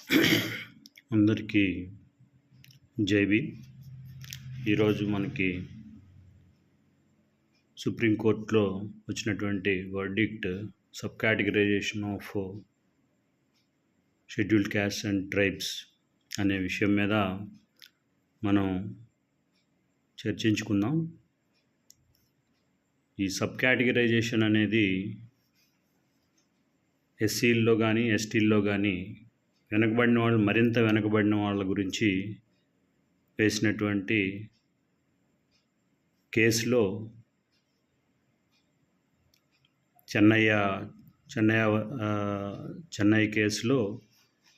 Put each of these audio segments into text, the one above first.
అందరికీ జైబీ. ఈరోజు మనకి సుప్రీంకోర్టులో వచ్చినటువంటి verdict sub categorisation of scheduled caste and tribes అనే విషయం మీద మనం చర్చించుకుందాం. ఈ సబ్ కేటగిరైజేషన్ అనేది ఎస్సీల్లో కానీ ఎస్టీల్లో కానీ వెనుకబడిన వాళ్ళు, మరింత వెనుకబడిన వాళ్ళ గురించి వేసినటువంటి కేసులో చెన్నై కేసులో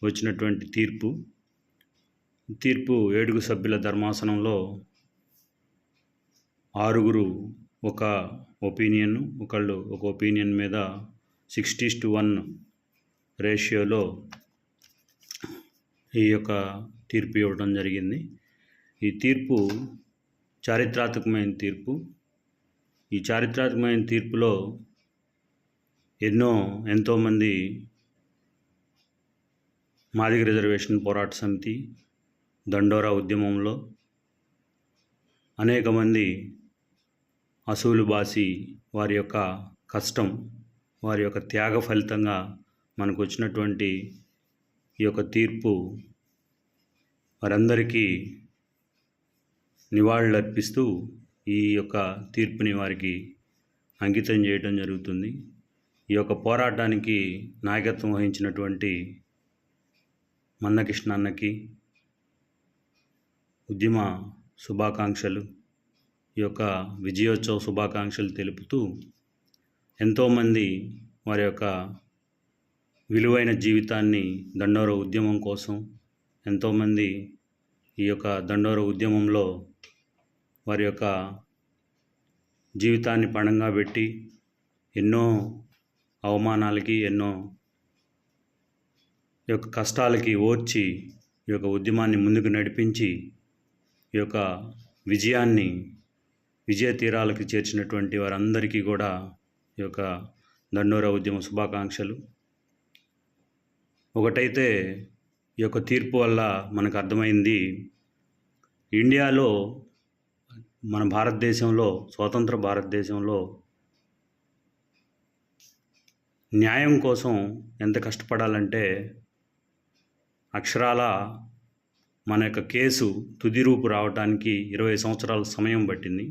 వచ్చినటువంటి తీర్పు 7 సభ్యుల ధర్మాసనంలో 6 ఒక ఒపీనియన్ మీద 60:1 రేషియోలో ఈ యొక్క తీర్పు ఇవ్వడం జరిగింది. ఈ తీర్పు చారిత్రాత్మకమైన తీర్పు. ఈ చారిత్రాత్మకమైన తీర్పులో ఎంతోమంది మాదిగ రిజర్వేషన్ పోరాట సమితి, దండోరా ఉద్యమంలో అనేక మంది అసూలు బాసి వారి యొక్క కష్టం, వారి యొక్క త్యాగ ఫలితంగా మనకు వచ్చినటువంటి ఈ యొక్క తీర్పు వారందరికీ నివాళులర్పిస్తూ ఈ యొక్క తీర్పుని వారికి అంకితం చేయడం జరుగుతుంది. ఈ యొక్క పోరాటానికి నాయకత్వం వహించినటువంటి మందకృష్ణ అన్నకి ఉద్యమ శుభాకాంక్షలు, ఈ యొక్క విజయోత్సవ శుభాకాంక్షలు తెలుపుతూ ఎంతోమంది వారి యొక్క విలువైన జీవితాన్ని దండోరా ఉద్యమం కోసం, ఎంతోమంది ఈ యొక్క దండోరా ఉద్యమంలో వారి యొక్క జీవితాన్ని పణంగా పెట్టి ఎన్నో అవమానాలకి, ఎన్నో ఈ యొక్క కష్టాలకి ఓర్చి ఈ యొక్క ఉద్యమాన్ని ముందుకు నడిపించి ఈ యొక్క విజయ తీరాలకు చేర్చినటువంటి వారందరికీ కూడా ఈ యొక్క దండోరా ఉద్యమ శుభాకాంక్షలు. ఒకటైతే ఈ యొక్క తీర్పు వల్ల మనకు అర్థమైంది, ఇండియాలో, మన భారతదేశంలో, స్వతంత్ర భారతదేశంలో న్యాయం కోసం ఎంత కష్టపడాలంటే అక్షరాల మన యొక్క కేసు తుది రూపు రావడానికి 20 సంవత్సరాల సమయం పట్టింది.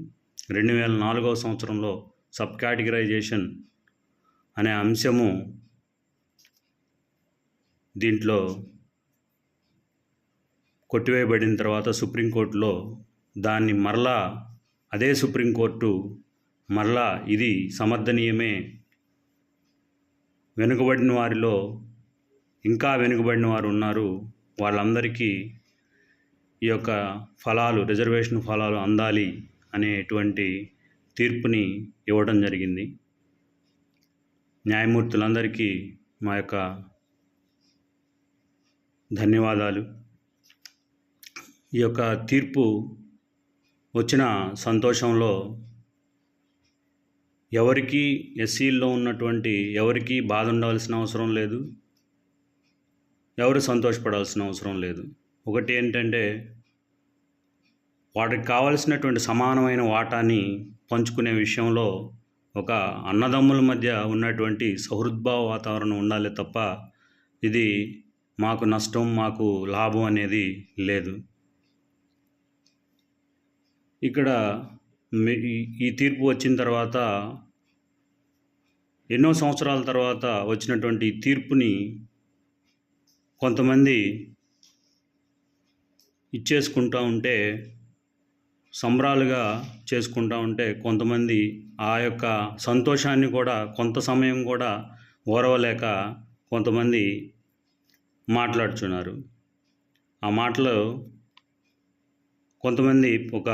2004వ సంవత్సరంలో సబ్ కేటగిరైజేషన్ అనే అంశము దీంట్లో కొట్టివేయబడిన తర్వాత సుప్రీంకోర్టులో దాన్ని మరలా అదే సుప్రీంకోర్టు మరలా ఇది సమర్థనీయమే, వెనుకబడిన వారిలో ఇంకా వెనుకబడిన వారు ఉన్నారు, వాళ్ళందరికీ ఈ యొక్క రిజర్వేషన్ ఫలాలు అందాలి అనేటువంటి తీర్పుని ఇవ్వడం జరిగింది. న్యాయమూర్తులందరికీ మా యొక్క ధన్యవాదాలు. ఈ యొక్క తీర్పు వచ్చిన సంతోషంలో ఎవరికి, ఎస్సీల్లో ఉన్నటువంటి ఎవరికి బాధ ఉండవలసిన అవసరం లేదు, ఎవరు సంతోషపడాల్సిన అవసరం లేదు. ఒకటి ఏంటంటే వాటికి కావలసినటువంటి సమానమైన వాటాని పంచుకునే విషయంలో ఒక అన్నదమ్ముల మధ్య ఉన్నటువంటి సౌహృద్భావ వాతావరణం ఉండాలి తప్ప ఇది మాకు నష్టం, మాకు లాభం అనేది లేదు. ఇక్కడ ఈ తీర్పు వచ్చిన తర్వాత ఎన్నో సంవత్సరాల తర్వాత వచ్చినటువంటి తీర్పుని కొంతమంది ఇచ్చేసుకుంటూ ఉంటే, సంబరాలుగా చేసుకుంటూ ఉంటే, కొంతమంది ఆ యొక్క సంతోషాన్ని కూడా కొంత సమయం కూడా ఓరవలేక కొంతమంది మాట్లాడుచున్నారు. ఆ మాటలు కొంతమంది ఒక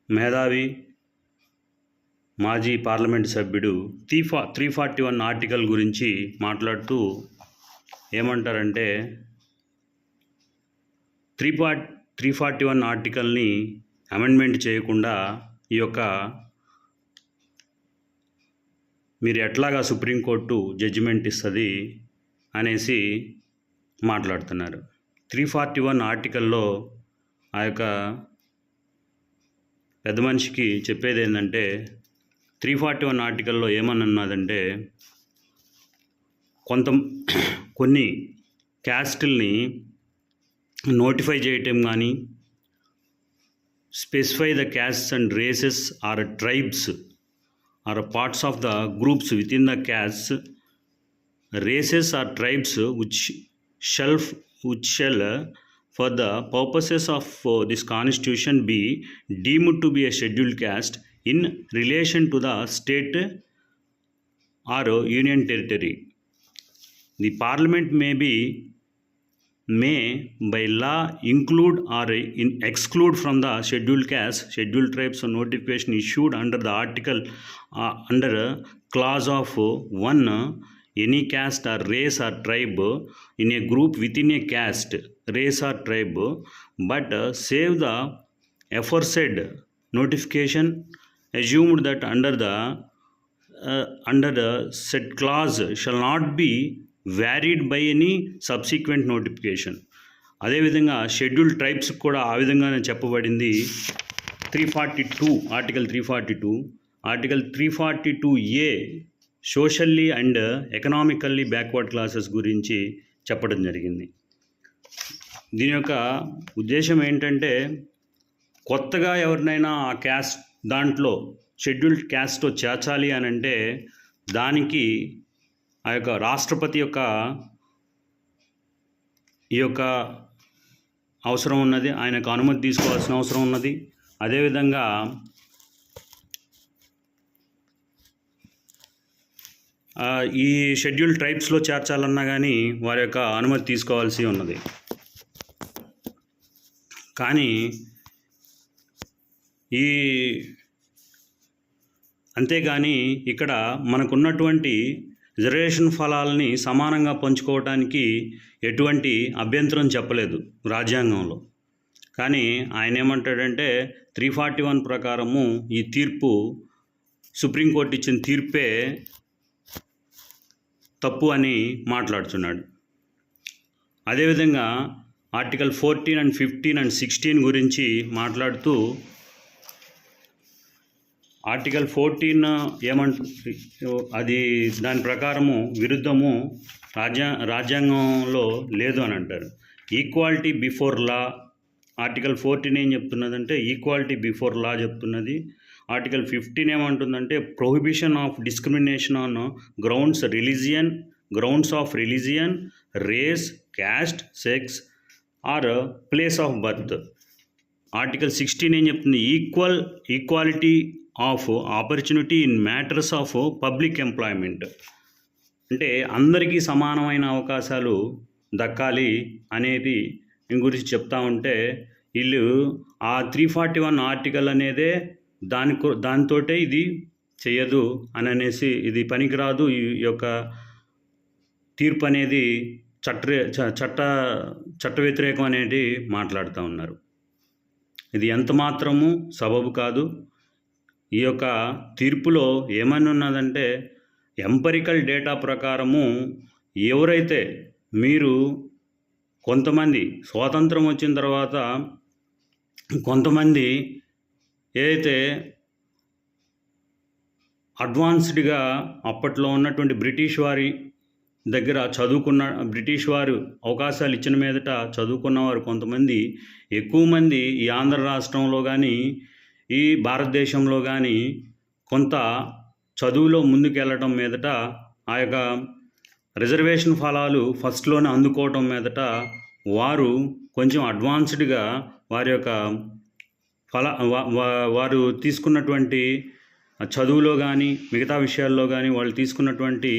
మేధావి మాజీ పార్లమెంట్ సభ్యుడు 341 ఆర్టికల్ గురించి మాట్లాడుతూ ఏమంటారంటే, 341 ఆర్టికల్ని అమెండ్మెంట్ చేయకుండా ఈ యొక్క మీరు ఎట్లాగా సుప్రీంకోర్టు జడ్జిమెంట్ ఇస్తుంది అనేసి మాట్లాడుతున్నారు. 341 ఆర్టికల్లో ఆ యొక్క పెద్ద మనిషికి చెప్పేది ఏంటంటే 341 ఆర్టికల్లో ఏమని ఉన్నదంటే కొన్ని క్యాస్టుల్ని నోటిఫై చేయటం కానీ specify the castes and races or tribes or parts of the groups within the castes races or tribes which shall for the purposes of this constitution be deemed to be a scheduled caste in relation to the state or union territory. The parliament may by law include or exclude from the scheduled caste, scheduled tribes notification issued under the article under clause of 1 any caste or race or tribe in a group within a caste, race or tribe, but save the aforesaid notification assumed that under the said clause shall not be varied by any subsequent notification. అదేవిధంగా scheduled tribes కూడా ఆ విధంగానే చెప్పబడింది. 342 article 342A socially and economically backward classes గురించి చెప్పడం జరిగింది. దీని యొక్క ఉద్దేశం ఏంటంటే కొత్తగా ఎవరినైనా ఆ క్యాస్ట్ దాంట్లో షెడ్యూల్డ్ క్యాస్ట్లో చేర్చాలి అని అంటే దానికి ఆ యొక్క రాష్ట్రపతి యొక్క ఈ యొక్క అవసరం ఉన్నది, ఆయనకు అనుమతి తీసుకోవాల్సిన అవసరం ఉన్నది. అదేవిధంగా ఈ షెడ్యూల్డ్ ట్రైబ్స్లో చేర్చాలన్నా కానీ వారి యొక్క అనుమతి తీసుకోవాల్సి ఉన్నది. కానీ అంతేగాని ఇక్కడ మనకున్నటువంటి రిజర్వేషన్ ఫలాలని సమానంగా పంచుకోవడానికి ఎటువంటి అభ్యంతరం చెప్పలేదు రాజ్యాంగంలో. కానీ ఆయన ఏమంటాడంటే 341 ప్రకారము ఈ తీర్పు సుప్రీంకోర్టు ఇచ్చిన తీర్పే తప్పు అని మాట్లాడుతున్నాడు. అదేవిధంగా ఆర్టికల్ 14 and 15 and 16 గురించి మాట్లాడుతూ ఆర్టికల్ 14 అది దాని ప్రకారము విరుద్ధము, రాజ్యాంగంలో లేదు అని అంటారు. ఈక్వాలిటీ బిఫోర్ లా ఆర్టికల్ 14 ఏం చెప్తున్నదంటే ఈక్వాలిటీ బిఫోర్ లా చెప్తున్నది. ఆర్టికల్ 15 ఏమంటుందంటే prohibition of discrimination on grounds of religion, race, caste, sex or place of birth. Article 16 ఏం చెప్తుంది equality of opportunity in matters of public employment. అంటే అందరికీ సమానమైన అవకాశాలు దక్కాలి అనేది గురించి చెప్తా ఉంటే వీళ్ళు ఆ 341 ఆర్టికల్ అనేదే దానితోటే ఇది చేయదు అని అనేసి ఇది పనికిరాదు, ఈ యొక్క తీర్పు అనేది చట్ట వ్యతిరేకం అనేది మాట్లాడుతూ ఉన్నారు. ఇది ఎంత మాత్రము సబబు కాదు. ఈ యొక్క తీర్పులో ఏమని ఉన్నదంటే ఎంపరికల్ డేటా ప్రకారము ఎవరైతే మీరు కొంతమంది స్వాతంత్రం వచ్చిన తర్వాత కొంతమంది ఏదైతే అడ్వాన్స్డ్గా అప్పట్లో ఉన్నటువంటి బ్రిటిష్ వారి దగ్గర బ్రిటిష్ వారు అవకాశాలు ఇచ్చిన మీదట చదువుకున్నవారు కొంతమంది ఎక్కువ మంది ఈ ఆంధ్ర రాష్ట్రంలో కానీ ఈ భారతదేశంలో కానీ కొంత చదువులో ముందుకెళ్ళటం మీదట ఆ యొక్క రిజర్వేషన్ ఫలాలు ఫస్ట్లోనే అందుకోవటం మీదట వారు కొంచెం అడ్వాన్స్డ్గా వారి యొక్క వారు తీసుకున్నటువంటి చదువులో కానీ మిగతా విషయాల్లో కానీ వాళ్ళు తీసుకున్నటువంటి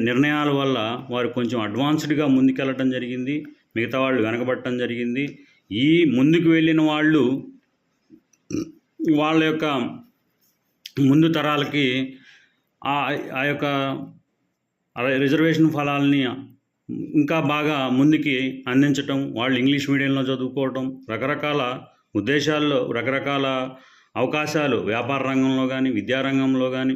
నిర్ణయాల వల్ల వారు కొంచెం అడ్వాన్స్డ్గా ముందుకెళ్ళటం జరిగింది, మిగతా వాళ్ళు వెనకబడటం జరిగింది. ఈ ముందుకు వెళ్ళిన వాళ్ళు వాళ్ళ యొక్క ముందు తరాలకి ఆ యొక్క రిజర్వేషన్ ఫలాలని ఇంకా బాగా ముందుకి అందించటం, వాళ్ళు ఇంగ్లీష్ మీడియంలో చదువుకోవటం, రకరకాల ఉద్దేశాల్లో రకరకాల అవకాశాలు వ్యాపార రంగంలో కానీ విద్యారంగంలో కానీ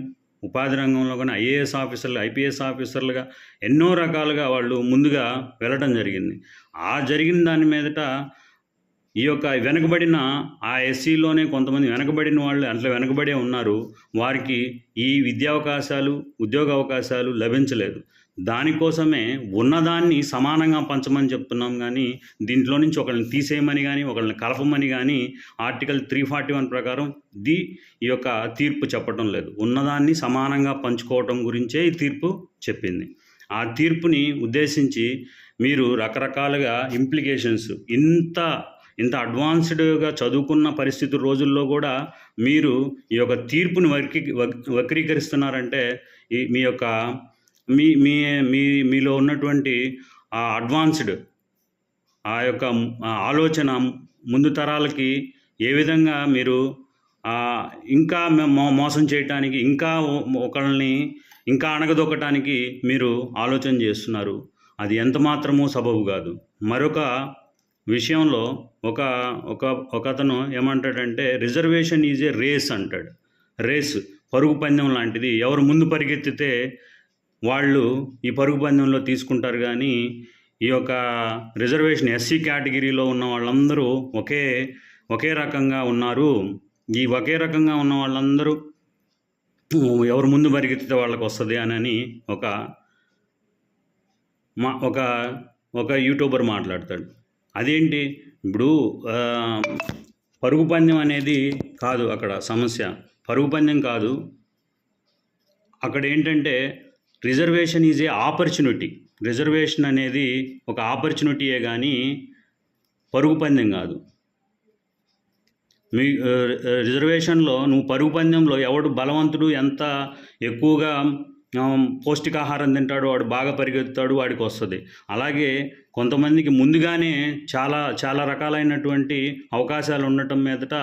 ఉపాధి రంగంలో కానీ ఐఏఎస్ ఆఫీసర్లు, ఐపీఎస్ ఆఫీసర్లుగా ఎన్నో రకాలుగా వాళ్ళు ముందుగా వెళ్ళడం జరిగింది. ఆ జరిగిన దాని మీదట ఈ యొక్క వెనకబడిన ఆ ఎస్సీలోనే కొంతమంది వెనకబడిన వాళ్ళు అట్లా వెనకబడే ఉన్నారు. వారికి ఈ విద్యావకాశాలు, ఉద్యోగ అవకాశాలు లభించలేదు. దానికోసమే ఉన్నదాన్ని సమానంగా పంచమని చెప్తున్నాం కానీ దీంట్లో నుంచి ఒకళ్ళని తీసేయమని కానీ ఒకళ్ళని కలపమని కానీ ఆర్టికల్ 341 ప్రకారం ఈ యొక్క తీర్పు చెప్పడం లేదు. ఉన్నదాన్ని సమానంగా పంచుకోవటం గురించే ఈ తీర్పు చెప్పింది. ఆ తీర్పుని ఉద్దేశించి మీరు రకరకాలుగా ఇంప్లికేషన్స్ ఇంత అడ్వాన్స్డ్గా చదువుకున్న పరిస్థితి రోజుల్లో కూడా మీరు ఈ యొక్క తీర్పుని వక్రీకరిస్తున్నారంటే మీ యొక్క మీలో ఉన్నటువంటి ఆ అడ్వాన్స్డ్ ఆ యొక్క ఆలోచన ముందు తరాలకి ఏ విధంగా మీరు ఇంకా మోసం చేయటానికి, ఇంకా ఒకళ్ళని ఇంకా అణగదొక్కటానికి మీరు ఆలోచన చేస్తున్నారు. అది ఎంత మాత్రమూ సబబు కాదు. మరొక విషయంలో ఒక అతను ఏమంటాడంటే రిజర్వేషన్ ఈజ్ ఏ రేస్ అంటాడు. రేస్ పరుగు పందెం లాంటిది. ఎవరు ముందు పరిగెత్తితే వాళ్ళు ఈ పరుగు పందెంలో తీసుకుంటారు. కానీ ఈ యొక్క రిజర్వేషన్ ఎస్సీ కేటగిరీలో ఉన్న వాళ్ళందరూ ఒకే రకంగా ఉన్నారు. ఈ ఒకే రకంగా ఉన్న వాళ్ళందరూ ఎవరు ముందు పరిగెత్తితే వాళ్ళకి వస్తుంది అని ఒక యూట్యూబర్ మాట్లాడతాడు. అదేంటి, ఇప్పుడు పరుగు పందెం అనేది కాదు అక్కడ సమస్య. పరుగు పందెం కాదు. అక్కడ ఏంటంటే reservation is a opportunity. Reservation అనేది ఒక ఆపర్చునిటీయే కానీ పరుగు పందెం కాదు. మీ రిజర్వేషన్లో నువ్వు పరుగు పందెంలో ఎవడు బలవంతుడు ఎంత ఎక్కువగా పౌష్టికాహారం తింటాడు వాడు బాగా పరిగెత్తుతాడు, వాడికి వస్తుంది. అలాగే కొంతమందికి ముందుగానే చాలా రకాలైనటువంటి అవకాశాలు ఉండటం మీదట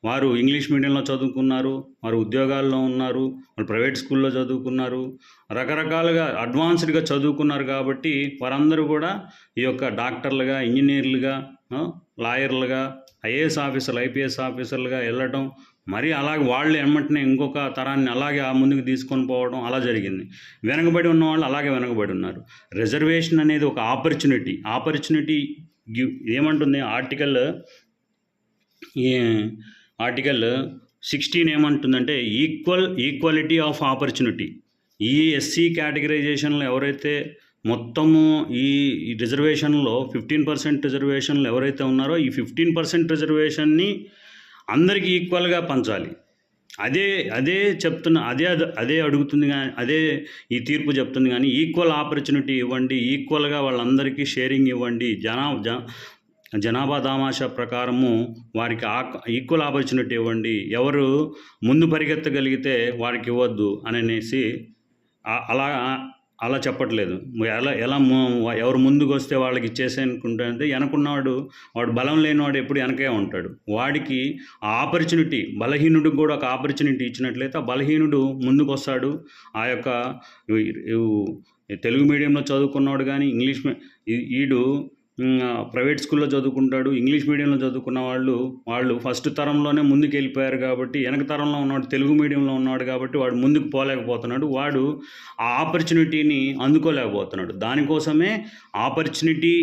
వారు ఇంగ్లీష్ మీడియంలో చదువుకున్నారు, వారు ఉద్యోగాల్లో ఉన్నారు, వాళ్ళు ప్రైవేట్ స్కూల్లో చదువుకున్నారు, రకరకాలుగా అడ్వాన్స్డ్గా చదువుకున్నారు. కాబట్టి వారందరూ కూడా ఈ యొక్క డాక్టర్లుగా, ఇంజనీర్లుగా, లాయర్లుగా, ఐఏఎస్ ఆఫీసర్లు, ఐపీఎస్ ఆఫీసర్లుగా వెళ్ళటం, మరి అలాగే వాళ్ళు వెంటనే ఇంకొక తరాన్ని అలాగే ముందుకు తీసుకొని పోవడం అలా జరిగింది. వెనకబడి ఉన్న వాళ్ళు అలాగే వెనకబడి ఉన్నారు. రిజర్వేషన్ అనేది ఒక ఆపర్చునిటీ ఏమంటుంది ఆర్టికల్ 16 ఏమంటుందంటే ఈక్వాలిటీ ఆఫ్ ఆపర్చునిటీ. ఈ ఎస్సీ కేటగిరైజేషన్లో ఎవరైతే మొత్తము ఈ రిజర్వేషన్లో 15% రిజర్వేషన్లు ఎవరైతే ఉన్నారో ఈ 15% రిజర్వేషన్ని అందరికీ ఈక్వల్గా పంచాలి. అదే చెప్తున్న అదే అడుగుతుంది. కానీ అదే ఈ తీర్పు చెప్తుంది. కానీ ఈక్వల్ ఆపర్చునిటీ ఇవ్వండి, ఈక్వల్గా వాళ్ళందరికీ షేరింగ్ ఇవ్వండి, జనాభా దామాషా ప్రకారము వారికి ఈక్వల్ ఆపర్చునిటీ ఇవ్వండి, ఎవరు ముందు పరిగెత్తగలిగితే వారికి ఇవ్వద్దు అనేసి అలా చెప్పట్లేదు. ఎవరు ముందుకు వస్తే వాళ్ళకి ఇచ్చేసేనుకుంటే వెనకున్నవాడు బలం లేనివాడు ఎప్పుడు వెనకే ఉంటాడు. వాడికి ఆ ఆపర్చునిటీ, బలహీనుడికి కూడా ఒక ఆపర్చునిటీ ఇచ్చినట్లయితే ఆ బలహీనుడు ముందుకు వస్తాడు. ఆ యొక్క తెలుగు మీడియంలో చదువుకున్నవాడు కానీ వీడు ప్రైవేట్ స్కూల్లో చదువుకుంటాడు, ఇంగ్లీష్ మీడియంలో చదువుకున్న వాళ్ళు ఫస్ట్ తరంలోనే ముందుకు వెళ్ళిపోయారు. కాబట్టి వెనక తరంలో ఉన్నవాడు తెలుగు మీడియంలో ఉన్నాడు కాబట్టి వాడు ముందుకు పోలేకపోతున్నాడు. వాడు ఆ ఆపర్చునిటీని అందుకోలేకపోతున్నాడు. దానికోసమే opportunity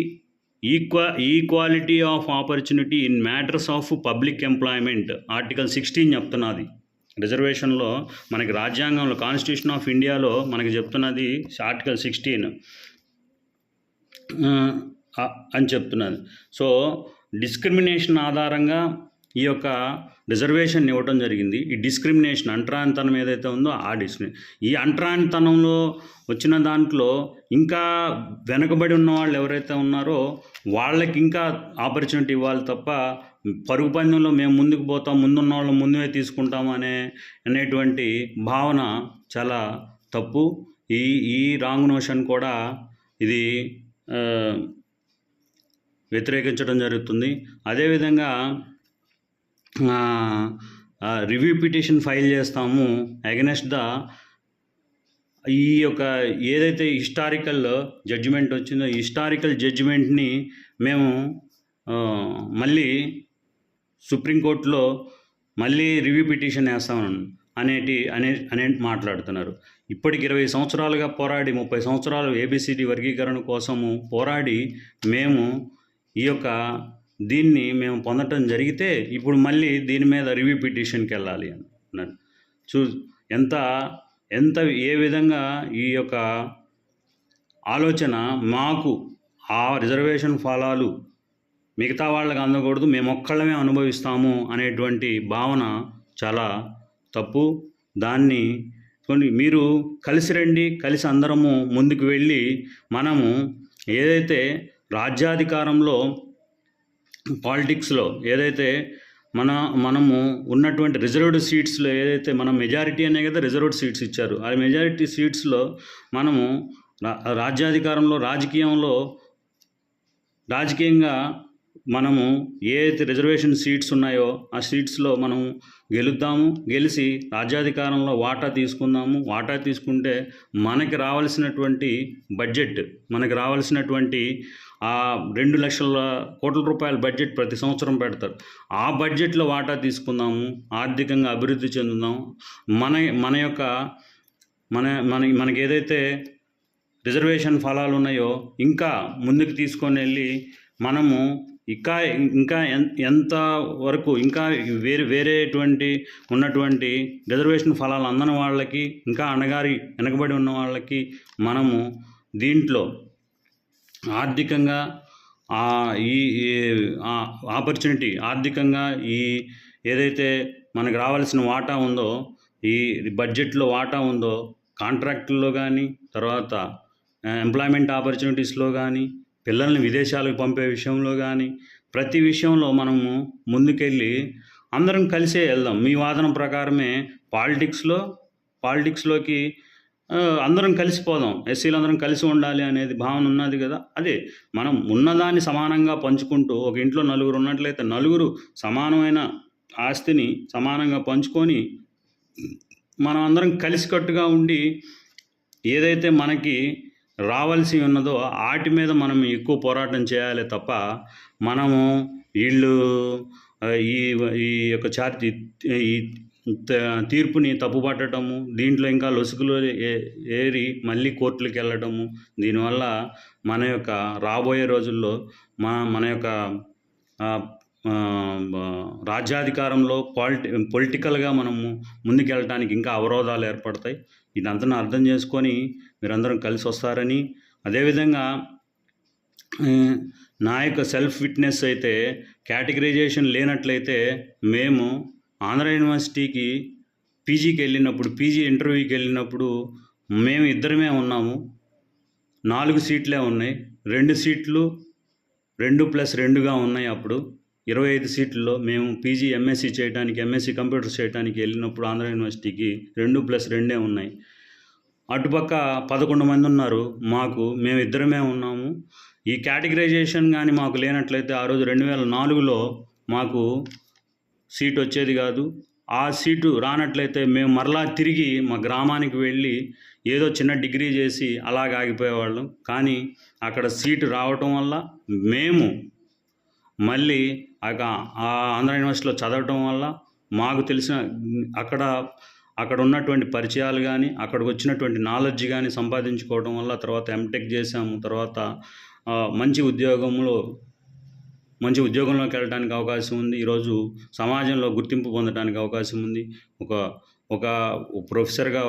equality of opportunity in matters of public employment article 16 చెప్తున్నది. రిజర్వేషన్లో మనకి రాజ్యాంగంలో కాన్స్టిట్యూషన్ ఆఫ్ ఇండియాలో మనకి చెప్తున్నది ఆర్టికల్ 16 అని చెప్తున్నది. సో డిస్క్రిమినేషన్ ఆధారంగా ఈ యొక్క రిజర్వేషన్ ఇవ్వటం జరిగింది. ఈ డిస్క్రిమినేషన్ అంటరానితనం ఏదైతే ఉందో ఈ అంటరానితనంలో వచ్చిన దాంట్లో ఇంకా వెనకబడి ఉన్న వాళ్ళు ఎవరైతే ఉన్నారో వాళ్ళకి ఇంకా ఆపర్చునిటీ ఇవ్వాలి తప్ప పరుగు పందెంలో మేము ముందుకు పోతాం, ముందున్న వాళ్ళు ముందుగా తీసుకుంటాము అనేటువంటి భావన చాలా తప్పు. ఈ రాంగ్ నోషన్ కూడా ఇది వ్యతిరేకించడం జరుగుతుంది. అదేవిధంగా రివ్యూ పిటిషన్ ఫైల్ చేస్తాము అగెనెస్ట్ ఈ యొక్క ఏదైతే హిస్టారికల్ జడ్జిమెంట్ వచ్చిందో ఈ హిస్టారికల్ జడ్జిమెంట్ని మేము మళ్ళీ సుప్రీంకోర్టులో మళ్ళీ రివ్యూ పిటిషన్ వేస్తామని అనే మాట్లాడుతున్నారు. ఇప్పటికి 20 సంవత్సరాలుగా పోరాడి 30 సంవత్సరాలు ఏబిసిడి వర్గీకరణ కోసము పోరాడి మేము ఈ యొక్క దీన్ని మేము పొందటం జరిగితే ఇప్పుడు మళ్ళీ దీని మీద రివ్యూ పిటిషన్కి వెళ్ళాలి అన్నారు. ఎంత ఏ విధంగా ఈ యొక్క ఆలోచన మాకు ఆ రిజర్వేషన్ ఫలాలు మిగతా వాళ్ళకి అందకూడదు, మేము ఒక్కళ్ళమే అనుభవిస్తాము అనేటువంటి భావన చాలా తప్పు. దాన్ని మీరు కలిసి రండి, కలిసి అందరము ముందుకు వెళ్ళి మనము ఏదైతే రాజ్యాధికారంలో పాలిటిక్స్లో ఏదైతే మనము ఉన్నటువంటి రిజర్వ్డ్ సీట్స్లో ఏదైతే మనం మెజారిటీ అనే కదా రిజర్వ్డ్ సీట్స్ ఇచ్చారు, ఆ మెజారిటీ సీట్స్లో మనము రాజ్యాధికారంలో రాజకీయంగా మనము ఏదైతే రిజర్వేషన్ సీట్స్ ఉన్నాయో ఆ సీట్స్లో మనం గెలిచి రాజ్యాధికారంలో వాటా తీసుకుందాము. వాటా తీసుకుంటే మనకి రావాల్సినటువంటి బడ్జెట్, మనకి రావాల్సినటువంటి ఆ 2 లక్షల కోట్ల రూపాయల బడ్జెట్ ప్రతి సంవత్సరం పెడతారు. ఆ బడ్జెట్లో వాటా తీసుకుందాము, ఆర్థికంగా అభివృద్ధి చెందుదాం. మనకి ఏదైతే రిజర్వేషన్ ఫలాలు ఉన్నాయో ఇంకా ముందుకు తీసుకొని వెళ్ళి మనము ఇంకా ఎంత వరకు ఇంకా వేరేటువంటి ఉన్నటువంటి రిజర్వేషన్ ఫలాలు అందని వాళ్ళకి, ఇంకా వెనకబడి ఉన్న వాళ్ళకి మనము దీంట్లో ఆర్థికంగా ఈ ఆపర్చునిటీ ఆర్థికంగా ఈ ఏదైతే మనకు రావాల్సిన వాటా ఉందో, ఈ బడ్జెట్లో వాటా ఉందో, కాంట్రాక్టుల్లో కానీ, తర్వాత ఎంప్లాయ్మెంట్ ఆపర్చునిటీస్లో కానీ, పిల్లల్ని విదేశాలకు పంపే విషయంలో కానీ, ప్రతి విషయంలో మనము ముందుకెళ్ళి అందరం కలిసే వెళ్దాం. మీ వాదన ప్రకారమే పాలిటిక్స్లోకి అందరం కలిసిపోదాం, ఎస్సీలు అందరం కలిసి ఉండాలి అనేది భావన ఉన్నది కదా. అదే మనం ఉన్నదాన్ని సమానంగా పంచుకుంటూ, ఒక ఇంట్లో 4 ఉన్నట్లయితే 4 సమానమైన ఆస్తిని సమానంగా పంచుకొని మనం అందరం కలిసికట్టుగా ఉండి ఏదైతే మనకి రావాల్సి ఉన్నదో వాటి మీద మనం ఎక్కువ పోరాటం చేయాలి తప్ప మనము వీళ్ళు ఈ యొక్క ఈ తీర్పుని తప్పుపట్టడము, దీంట్లో ఇంకా లొసుగులు ఏరి మళ్ళీ కోర్టులకు వెళ్ళడము, దీనివల్ల మన యొక్క రాబోయే రోజుల్లో మన యొక్క రాజ్యాధికారంలో పొలిటికల్గా మనము ముందుకెళ్ళడానికి ఇంకా అవరోధాలు ఏర్పడతాయి. ఇదంతా అర్థం చేసుకొని మీరందరం కలిసి వస్తారని, అదేవిధంగా నా యొక్క సెల్ఫ్ విట్నెస్ అయితే కేటగిరైజేషన్ లేనట్లయితే మేము ఆంధ్ర యూనివర్సిటీకి పీజీకి వెళ్ళినప్పుడు, పీజీ ఇంటర్వ్యూకి వెళ్ళినప్పుడు మేము ఇద్దరమే ఉన్నాము. 4 సీట్లే ఉన్నాయి. 2 సీట్లు 2+2గా ఉన్నాయి. అప్పుడు 25 సీట్లలో మేము పీజీ ఎంఎస్సీ కంప్యూటర్స్ చేయడానికి వెళ్ళినప్పుడు ఆంధ్ర యూనివర్సిటీకి 2+2 ఉన్నాయి. అటుపక్క 11 మంది ఉన్నారు. మేము ఇద్దరమే ఉన్నాము. ఈ కేటగిరైజేషన్ కానీ మాకు లేనట్లయితే ఆ రోజు 2004లో మాకు సీట్ వచ్చేది కాదు. ఆ సీటు రానట్లయితే మేము మరలా తిరిగి మా గ్రామానికి వెళ్ళి ఏదో చిన్న డిగ్రీ చేసి అలాగ ఆగిపోయేవాళ్ళం. కానీ అక్కడ సీటు రావటం వల్ల మేము మళ్ళీ ఆంధ్ర యూనివర్సిటీలో చదవటం వల్ల మాకు తెలిసిన అక్కడ ఉన్నటువంటి పరిచయాలు కానీ, అక్కడికి వచ్చినటువంటి నాలెడ్జ్ కానీ సంపాదించుకోవడం వల్ల తర్వాత ఎంటెక్ చేసాము. తర్వాత మంచి ఉద్యోగంలోకి వెళ్ళడానికి అవకాశం ఉంది. ఈరోజు సమాజంలో గుర్తింపు పొందడానికి అవకాశం ఉంది. ఒక ప్రొఫెసర్గా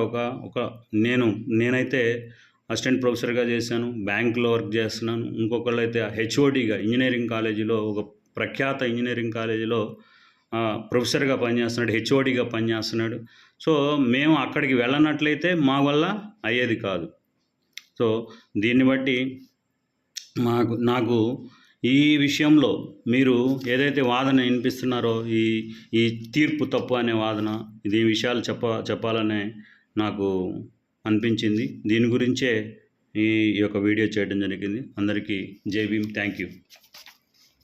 నేనైతే అసిస్టెంట్ ప్రొఫెసర్గా చేశాను, బ్యాంకులో వర్క్ చేస్తున్నాను. ఇంకొకళ్ళు అయితే హెచ్ఓడిగా ఇంజనీరింగ్ కాలేజీలో, ఒక ప్రఖ్యాత ఇంజనీరింగ్ కాలేజీలో ప్రొఫెసర్గా పనిచేస్తున్నాడు, హెచ్ఓడిగా పనిచేస్తున్నాడు. సో మేము అక్కడికి వెళ్ళనట్లయితే మా వల్ల అయ్యేది కాదు. సో దీన్ని బట్టి నాకు ఈ విషయంలో మీరు ఏదైతే వాదన వినిపిస్తున్నారో, ఈ తీర్పు తప్పు అనే వాదన, ఈ విషయాలు చెప్పాలనే నాకు అనిపించింది. దీని గురించే ఈ యొక్క వీడియో చేయడం జరిగింది. అందరికీ జై భీమ్. Thank you.